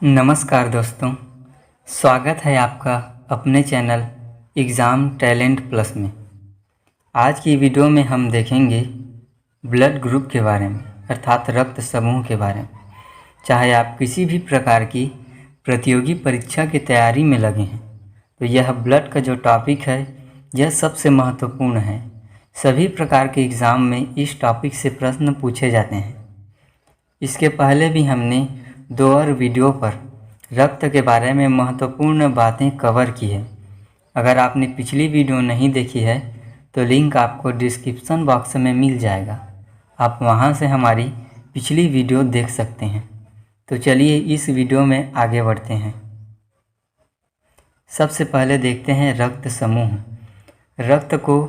नमस्कार दोस्तों, स्वागत है आपका अपने चैनल एग्ज़ाम टैलेंट प्लस में। आज की वीडियो में हम देखेंगे ब्लड ग्रुप के बारे में, अर्थात रक्त समूह के बारे में। चाहे आप किसी भी प्रकार की प्रतियोगी परीक्षा की तैयारी में लगे हैं तो यह ब्लड का जो टॉपिक है यह सबसे महत्वपूर्ण है। सभी प्रकार के एग्ज़ाम में इस टॉपिक से प्रश्न पूछे जाते हैं। इसके पहले भी हमने 2 और वीडियो पर रक्त के बारे में महत्वपूर्ण बातें कवर की है। अगर आपने पिछली वीडियो नहीं देखी है तो लिंक आपको डिस्क्रिप्शन बॉक्स में मिल जाएगा, आप वहां से हमारी पिछली वीडियो देख सकते हैं। तो चलिए इस वीडियो में आगे बढ़ते हैं। सबसे पहले देखते हैं रक्त समूह। रक्त को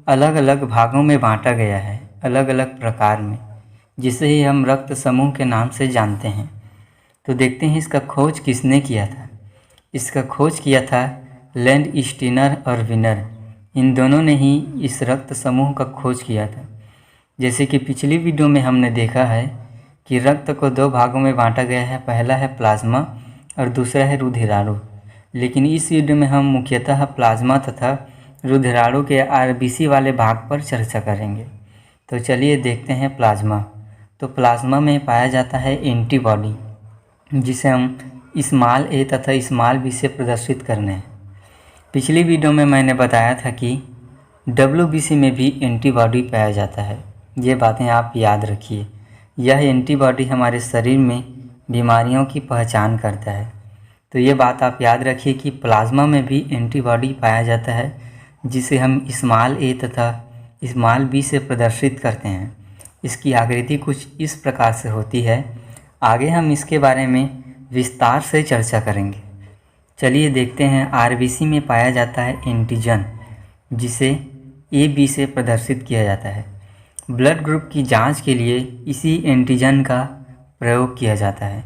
अलग अलग भागों में बांटा गया है, अलग अलग प्रकार में, जिसे ही हम रक्त समूह के नाम से जानते हैं। तो देखते हैं इसका खोज किसने किया था। इसका खोज किया था लैंडस्टीनर और विनर। इन दोनों ने ही इस रक्त समूह का खोज किया था। जैसे कि पिछली वीडियो में हमने देखा है कि रक्त को 2 भागों में बांटा गया है, पहला है प्लाज्मा और दूसरा है रुधिराणु। लेकिन इस वीडियो में हम मुख्यतः प्लाज्मा तथा रुधिराणु के आरबीसी वाले भाग पर चर्चा करेंगे। तो चलिए देखते हैं प्लाज्मा। तो प्लाज्मा में पाया जाता है एंटीबॉडी, जिसे हम स्मॉल ए तथा स्मॉल बी से प्रदर्शित करने हैं। पिछली वीडियो में मैंने बताया था कि डब्ल्यूबीसी में भी एंटीबॉडी पाया जाता है। ये बातें आप याद रखिए। यह एंटीबॉडी हमारे शरीर में बीमारियों की पहचान करता है। तो ये बात आप याद रखिए कि प्लाज्मा में भी एंटीबॉडी पाया जाता है, जिसे हम स्मॉल ए तथा स्मॉल बी से प्रदर्शित करते हैं। इसकी आकृति कुछ इस प्रकार से होती है। आगे हम इसके बारे में विस्तार से चर्चा करेंगे। चलिए देखते हैं। आरबीसी में पाया जाता है एंटीजन, जिसे ए बी से प्रदर्शित किया जाता है। ब्लड ग्रुप की जांच के लिए इसी एंटीजन का प्रयोग किया जाता है।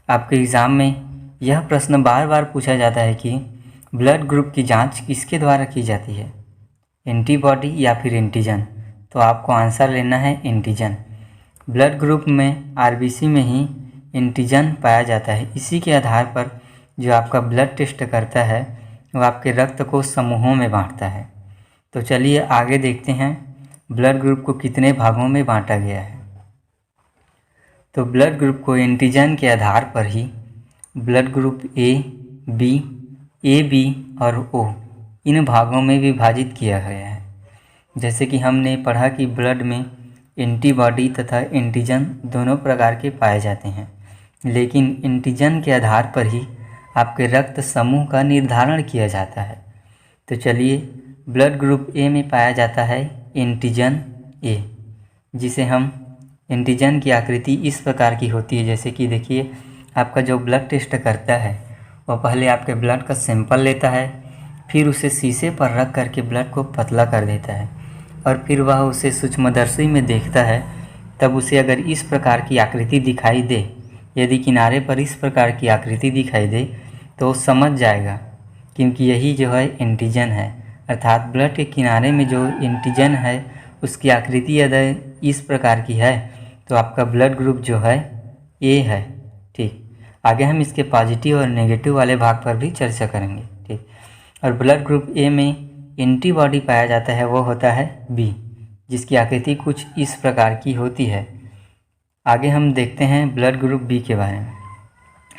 आपके एग्ज़ाम में यह प्रश्न बार बार पूछा जाता है कि ब्लड ग्रुप की जांच किसके द्वारा की जाती है, एंटीबॉडी या फिर एंटीजन। तो आपको आंसर लेना है एंटीजन। ब्लड ग्रुप में आरबीसी में ही एंटीजन पाया जाता है। इसी के आधार पर जो आपका ब्लड टेस्ट करता है वो आपके रक्त को समूहों में बांटता है। तो चलिए आगे देखते हैं ब्लड ग्रुप को कितने भागों में बांटा गया है। तो ब्लड ग्रुप को एंटीजन के आधार पर ही ब्लड ग्रुप ए बी और ओ इन भागों में विभाजित किया गया है। जैसे कि हमने पढ़ा कि ब्लड में एंटीबॉडी तथा एंटीजन दोनों प्रकार के पाए जाते हैं, लेकिन एंटीजन के आधार पर ही आपके रक्त समूह का निर्धारण किया जाता है। तो चलिए, ब्लड ग्रुप ए में पाया जाता है एंटीजन ए, जिसे हम एंटीजन की आकृति इस प्रकार की होती है। जैसे कि देखिए, आपका जो ब्लड टेस्ट करता है वह पहले आपके ब्लड का सैंपल लेता है, फिर उसे शीशे पर रख करके ब्लड को पतला कर देता है और फिर वह उसे सूक्ष्मदर्शी में देखता है। तब उसे अगर इस प्रकार की आकृति दिखाई दे, यदि किनारे पर इस प्रकार की आकृति दिखाई दे तो वो समझ जाएगा, क्योंकि यही जो है एंटीजन है। अर्थात ब्लड के किनारे में जो एंटीजन है उसकी आकृति यदि इस प्रकार की है तो आपका ब्लड ग्रुप जो है ए है। ठीक, आगे हम इसके पॉजिटिव और नेगेटिव वाले भाग पर भी चर्चा करेंगे। ठीक, और ब्लड ग्रुप ए में एंटीबॉडी पाया जाता है, वो होता है बी, जिसकी आकृति कुछ इस प्रकार की होती है। आगे हम देखते हैं ब्लड ग्रुप बी के बारे में।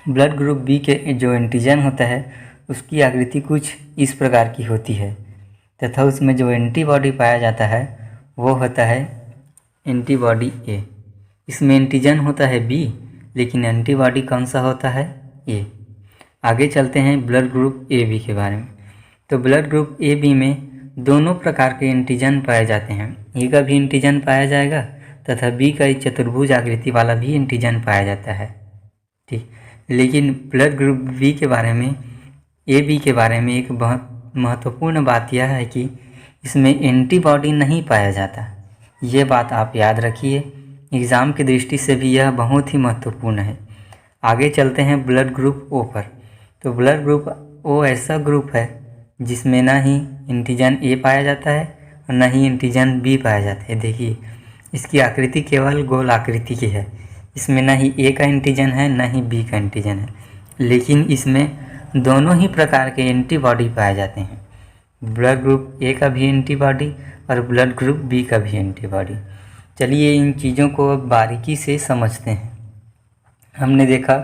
ब्लड ग्रुप बी के जो एंटीजन होता है उसकी आकृति कुछ इस प्रकार की होती है, तथा उसमें जो एंटीबॉडी पाया जाता है वो होता है एंटीबॉडी ए। इसमें एंटीजन होता है बी, लेकिन एंटीबॉडी कौन सा होता है, ए। आगे चलते हैं ब्लड ग्रुप ए बी के बारे में। तो ब्लड ग्रुप ए बी में दोनों प्रकार के एंटीजन पाए जाते हैं। ए का भी एंटीजन पाया जाएगा तथा बी का एक चतुर्भुज आकृति वाला भी एंटीजन पाया जाता है। ठीक, लेकिन ब्लड ग्रुप बी के बारे में, ए बी के बारे में एक बहुत महत्वपूर्ण बात यह है कि इसमें एंटीबॉडी नहीं पाया जाता। ये बात आप याद रखिए, एग्ज़ाम की दृष्टि से भी यह बहुत ही महत्वपूर्ण है। आगे चलते हैं ब्लड ग्रुप ओ पर। तो ब्लड ग्रुप ओ ऐसा ग्रुप है जिसमें ना ही एंटीजन ए पाया जाता है और ना ही एंटीजन बी पाया जाता है। देखिए, इसकी आकृति केवल गोल आकृति की है। इसमें ना ही ए का एंटीजन है ना ही बी का एंटीजन है। लेकिन इसमें दोनों ही प्रकार के एंटीबॉडी पाए जाते हैं, ब्लड ग्रुप ए का भी एंटीबॉडी और ब्लड ग्रुप बी का भी एंटीबॉडी। चलिए इन चीज़ों को अब बारीकी से समझते हैं। हमने देखा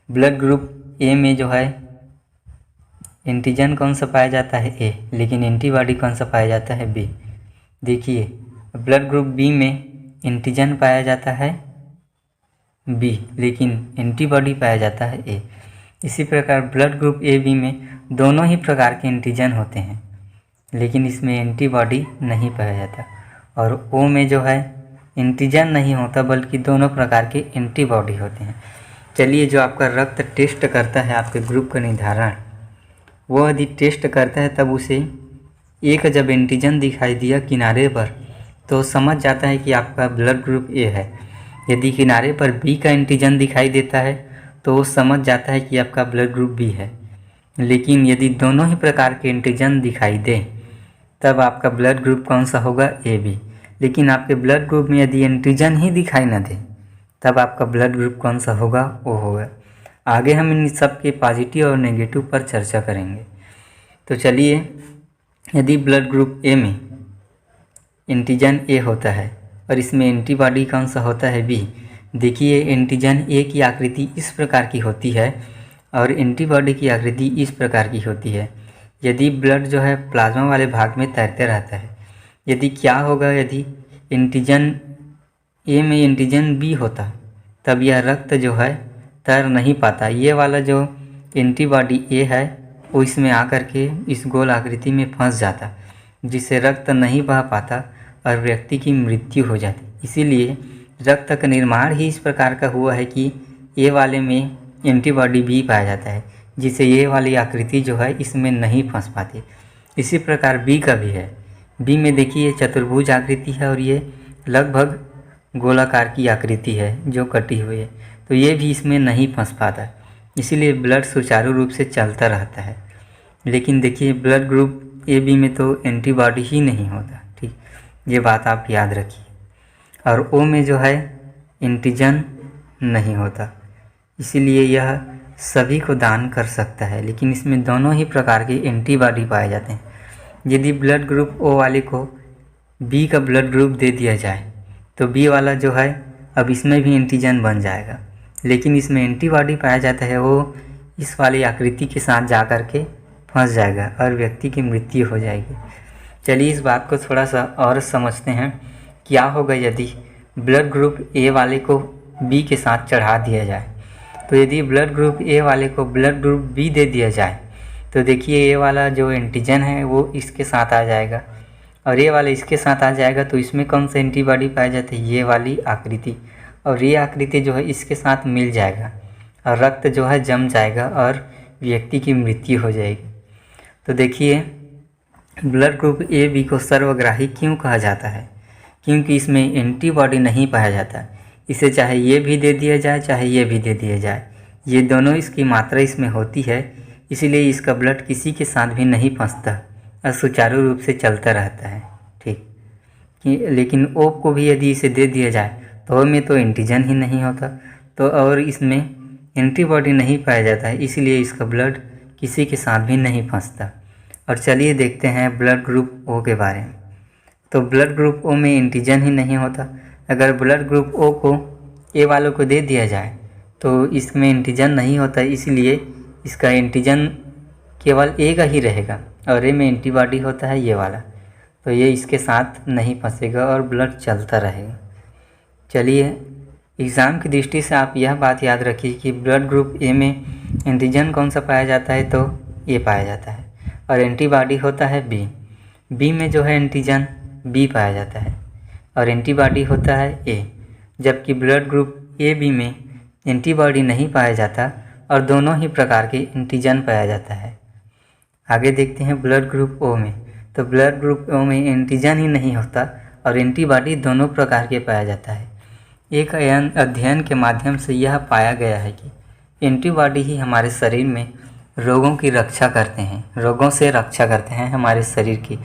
ब्लड ग्रुप ए में जो है एंटीजन कौन सा पाया जाता है ए, लेकिन एंटीबॉडी कौन सा पाया जाता है बी। देखिए ब्लड ग्रुप बी में एंटीजन पाया जाता है बी, लेकिन एंटीबॉडी पाया जाता है ए। इसी प्रकार ब्लड ग्रुप ए बी में दोनों ही प्रकार के एंटीजन होते हैं, लेकिन इसमें एंटीबॉडी नहीं पाया जाता। और ओ में जो है एंटीजन नहीं होता बल्कि दोनों प्रकार के एंटीबॉडी होते हैं। चलिए जो आपका रक्त टेस्ट करता है आपके ग्रुप का निर्धारण, वो यदि टेस्ट करता है तब उसे एक जब एंटीजन दिखाई दिया किनारे पर तो समझ जाता है कि आपका ब्लड ग्रुप ए है। यदि किनारे पर बी का एंटीजन दिखाई देता है तो वो समझ जाता है कि आपका ब्लड ग्रुप बी है। लेकिन यदि दोनों ही प्रकार के एंटीजन दिखाई दे तब आपका ब्लड ग्रुप कौन सा होगा, ए बी। लेकिन आपके ब्लड ग्रुप में यदि एंटीजन ही दिखाई न दे तब आपका ब्लड ग्रुप कौन सा होगा, ओ होगा। आगे हम इन सब के पॉजिटिव और नेगेटिव पर चर्चा करेंगे। तो चलिए यदि ब्लड ग्रुप ए में एंटीजन ए होता है और इसमें एंटीबॉडी कौन सा होता है बी। देखिए एंटीजन ए की आकृति इस प्रकार की होती है और एंटीबॉडी की आकृति इस प्रकार की होती है। यदि ब्लड जो है प्लाज्मा वाले भाग में तैरते रहता है, यदि क्या होगा, यदि एंटीजन ए में एंटीजन बी होता तब यह रक्त जो है तैर नहीं पाता। ये वाला जो एंटीबॉडी ए है वो इसमें आकर के इस गोल आकृति में फंस जाता, जिससे रक्त नहीं बह पाता और व्यक्ति की मृत्यु हो जाती। इसीलिए रक्त का निर्माण ही इस प्रकार का हुआ है कि ए वाले में एंटीबॉडी बी पाया जाता है, जिससे ये वाली आकृति जो है इसमें नहीं फंस पाती। इसी प्रकार बी का भी है। बी में देखिए चतुर्भुज आकृति है और ये लगभग गोलाकार की आकृति है जो कटी हुई है, तो ये भी इसमें नहीं फंस पाता, इसीलिए ब्लड सुचारू रूप से चलता रहता है। लेकिन देखिए ब्लड ग्रुप ए बी में तो एंटीबॉडी ही नहीं होता, ठीक, ये बात आप याद रखिए। और ओ में जो है एंटीजन नहीं होता, इसीलिए यह सभी को दान कर सकता है, लेकिन इसमें दोनों ही प्रकार के एंटीबॉडी पाए जाते हैं। यदि ब्लड ग्रुप ओ वाले को बी का ब्लड ग्रुप दे दिया जाए तो बी वाला जो है अब इसमें भी एंटीजन बन जाएगा, लेकिन इसमें एंटीबॉडी पाया जाता है वो इस वाली आकृति के साथ जा कर के फंस जाएगा और व्यक्ति की मृत्यु हो जाएगी। चलिए इस बात को थोड़ा सा और समझते हैं। क्या होगा यदि ब्लड ग्रुप ए वाले को बी के साथ चढ़ा दिया जाए। तो यदि ब्लड ग्रुप ए वाले को ब्लड ग्रुप बी दे दिया जाए तो देखिए ये वाला जो एंटीजन है वो इसके साथ आ जाएगा और ये वाला इसके साथ आ जाएगा, तो इसमें कौन सा एंटीबॉडी पाया जाता है, ये वाली आकृति, और ये आकृति जो है इसके साथ मिल जाएगा और रक्त जो है जम जाएगा और व्यक्ति की मृत्यु हो जाएगी। तो देखिए ब्लड ग्रुप ए बी को सर्वग्राही क्यों कहा जाता है, क्योंकि इसमें एंटीबॉडी नहीं पाया जाता। इसे चाहे ये भी दे दिया जाए चाहे ये भी दे दिया जाए, ये दोनों इसकी मात्रा इसमें होती है, इसीलिए इसका ब्लड किसी के साथ भी नहीं फंसता और सुचारू रूप से चलता रहता है, ठीक। लेकिन ओ को भी यदि इसे दे दिया जाए तो ओ में तो एंटीजन ही नहीं होता, तो और इसमें एंटीबॉडी नहीं पाया जाता है, इसीलिए इसका ब्लड किसी के साथ भी नहीं फंसता। और चलिए देखते हैं ब्लड ग्रुप ओ के बारे में। तो ब्लड ग्रुप ओ में एंटीजन ही नहीं होता। अगर ब्लड ग्रुप ओ को ए वालों को दे दिया जाए तो इसमें एंटीजन नहीं होता, इसलिए इसका एंटीजन केवल ए का ही रहेगा और ए में एंटीबॉडी होता है ये वाला, तो ये इसके साथ नहीं फंसेगा और ब्लड चलता रहेगा। चलिए एग्ज़ाम की दृष्टि से आप यह बात याद रखिए कि ब्लड ग्रुप ए में एंटीजन कौन सा पाया जाता है, तो ए पाया जाता है और एंटीबॉडी होता है बी। बी में जो है एंटीजन बी पाया जाता है और एंटीबॉडी होता है ए, जबकि ब्लड ग्रुप ए बी में एंटीबॉडी नहीं पाया जाता और दोनों ही प्रकार के एंटीजन पाया जाता है। आगे देखते हैं ब्लड ग्रुप ओ में। तो ब्लड ग्रुप ओ में एंटीजन ही नहीं होता और एंटीबॉडी दोनों प्रकार के पाया जाता है। एक अध्ययन के माध्यम से यह पाया गया है कि एंटीबॉडी ही हमारे शरीर में रोगों की रक्षा करते हैं, रोगों से रक्षा करते हैं हमारे शरीर की,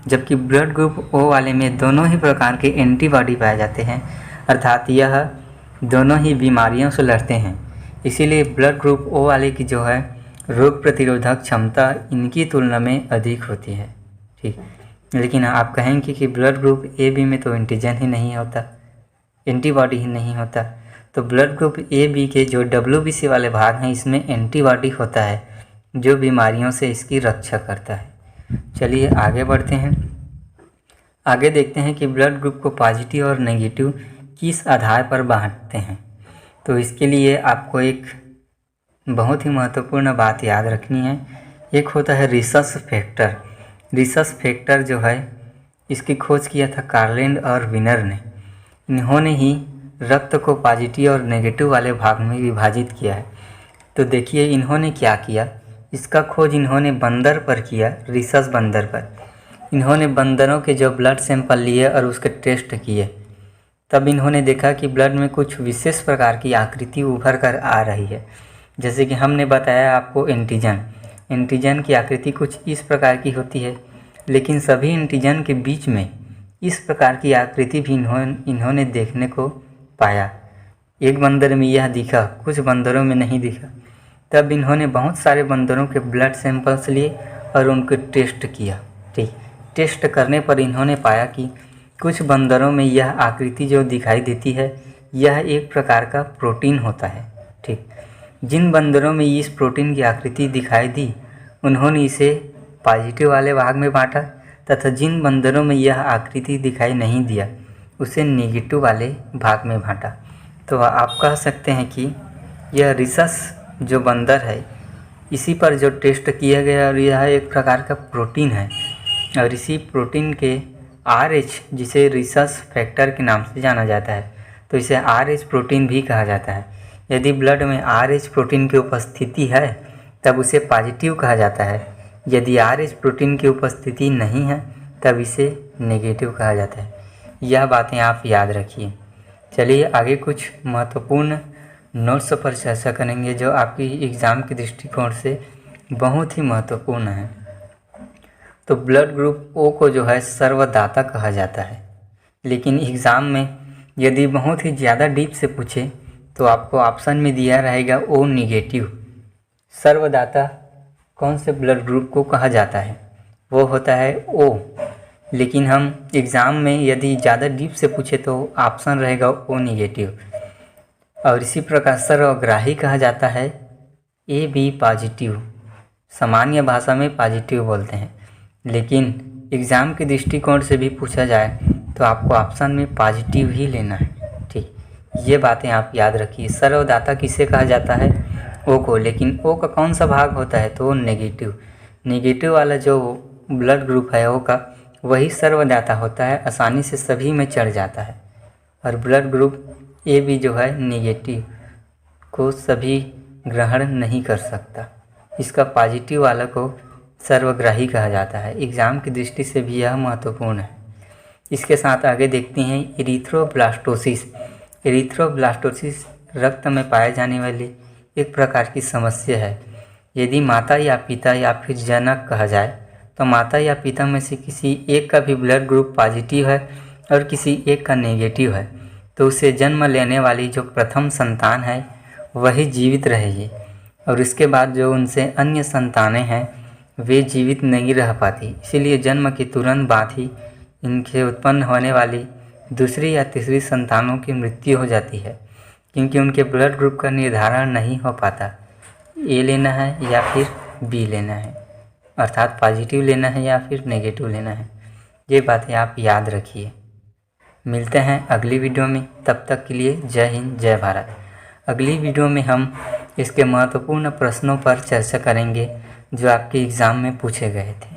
जबकि ब्लड ग्रुप ओ वाले में दोनों ही प्रकार के एंटीबॉडी पाए जाते हैं, अर्थात यह दोनों ही बीमारियों से लड़ते हैं। इसीलिए ब्लड ग्रुप ओ वाले की जो है रोग प्रतिरोधक क्षमता इनकी तुलना में अधिक होती है। ठीक, लेकिन आप कहेंगे कि ब्लड ग्रुप ए बी में तो एंटीजन ही नहीं होता, एंटीबॉडी ही नहीं होता। तो ब्लड ग्रुप ए बी के जो WBC वाले भाग हैं इसमें एंटीबॉडी होता है जो बीमारियों से इसकी रक्षा करता है। चलिए आगे बढ़ते हैं। आगे देखते हैं कि ब्लड ग्रुप को पॉजिटिव और नेगेटिव किस आधार पर बांटते हैं। तो इसके लिए आपको एक बहुत ही महत्वपूर्ण बात याद रखनी है। एक होता है रिसस फैक्टर। रिसस फैक्टर जो है इसकी खोज किया था कार्लैंड और विनर ने। इन्होंने ही रक्त को पॉजिटिव और नेगेटिव वाले भाग में विभाजित किया है। तो देखिए इन्होंने क्या किया, इसका खोज इन्होंने बंदर पर किया, रिसस बंदर पर। इन्होंने बंदरों के जो ब्लड सैंपल लिए और उसके टेस्ट किए, तब इन्होंने देखा कि ब्लड में कुछ विशेष प्रकार की आकृति उभर कर आ रही है। जैसे कि हमने बताया आपको एंटीजन की आकृति कुछ इस प्रकार की होती है, लेकिन सभी एंटीजन के बीच में इस प्रकार की आकृति भी इन्होंने देखने को पाया। एक बंदर में यह दिखा, कुछ बंदरों में नहीं दिखा। तब इन्होंने बहुत सारे बंदरों के ब्लड सैंपल्स लिए और उनके टेस्ट किया। ठीक, टेस्ट करने पर इन्होंने पाया कि कुछ बंदरों में यह आकृति जो दिखाई देती है यह एक प्रकार का प्रोटीन होता है। ठीक, जिन बंदरों में इस प्रोटीन की आकृति दिखाई दी उन्होंने इसे पॉजिटिव वाले भाग में बांटा, तथा जिन बंदरों में यह आकृति दिखाई नहीं दिया उसे नेगेटिव वाले भाग में बांटा। तो आप कह सकते हैं कि यह रिसस जो बंदर है इसी पर जो टेस्ट किया गया और यह एक प्रकार का प्रोटीन है, और इसी प्रोटीन के RH जिसे रिसस फैक्टर के नाम से जाना जाता है, तो इसे RH प्रोटीन भी कहा जाता है। यदि ब्लड में RH प्रोटीन की उपस्थिति है तब उसे पॉजिटिव कहा जाता है, यदि RH प्रोटीन की उपस्थिति नहीं है तब इसे नेगेटिव कहा जाता है। यह बातें आप याद रखिए। चलिए आगे कुछ महत्वपूर्ण नोट्स पर चर्चा करेंगे जो आपकी एग्ज़ाम के दृष्टिकोण से बहुत ही महत्वपूर्ण है। तो ब्लड ग्रुप O को जो है सर्वदाता कहा जाता है, लेकिन एग्ज़ाम में यदि बहुत ही ज़्यादा डीप से पूछे तो आपको ऑप्शन में दिया रहेगा O निगेटिव। सर्वदाता कौन से ब्लड ग्रुप को कहा जाता है, वो होता है O। लेकिन हम एग्ज़ाम में यदि ज़्यादा डीप से पूछे तो ऑप्शन रहेगा O निगेटिव। और इसी प्रकार सर्वग्राही कहा जाता है AB पॉजिटिव। सामान्य भाषा में पॉजिटिव बोलते हैं, लेकिन एग्ज़ाम के दृष्टिकोण से भी पूछा जाए तो आपको ऑप्शन में पॉजिटिव ही लेना है। ठीक, ये बातें आप याद रखिए। सर्वदाता किसे कहा जाता है, O को, लेकिन O का कौन सा भाग होता है तो नेगेटिव। नेगेटिव वाला जो ब्लड ग्रुप है O का वही सर्वदाता होता है, आसानी से सभी में चढ़ जाता है। और ब्लड ग्रुप AB जो है नेगेटिव को सभी ग्रहण नहीं कर सकता, इसका पॉजिटिव वाला को सर्वग्राही कहा जाता है। एग्ज़ाम की दृष्टि से भी यह महत्वपूर्ण है। इसके साथ आगे देखते हैं एरिथ्रोब्लास्टोसिस। एरिथ्रोब्लास्टोसिस रक्त में पाए जाने वाली एक प्रकार की समस्या है। यदि माता या पिता या फिर जनक कहा जाए तो माता या पिता में से किसी एक का भी ब्लड ग्रुप पॉजिटिव है और किसी एक का नेगेटिव है, तो उसे जन्म लेने वाली जो प्रथम संतान है वही जीवित रहेगी, और इसके बाद जो उनसे अन्य संतानें हैं वे जीवित नहीं रह पाती। इसीलिए जन्म के तुरंत बाद ही इनके उत्पन्न होने वाली दूसरी या तीसरी संतानों की मृत्यु हो जाती है, क्योंकि उनके ब्लड ग्रुप का निर्धारण नहीं हो पाता, A लेना है या फिर B लेना है, अर्थात पॉजिटिव लेना है या फिर नेगेटिव लेना है। ये बातें आप याद रखिए। मिलते हैं अगली वीडियो में, तब तक के लिए जय हिंद जय भारत। अगली वीडियो में हम इसके महत्वपूर्ण प्रश्नों पर चर्चा करेंगे जो आपके एग्ज़ाम में पूछे गए थे।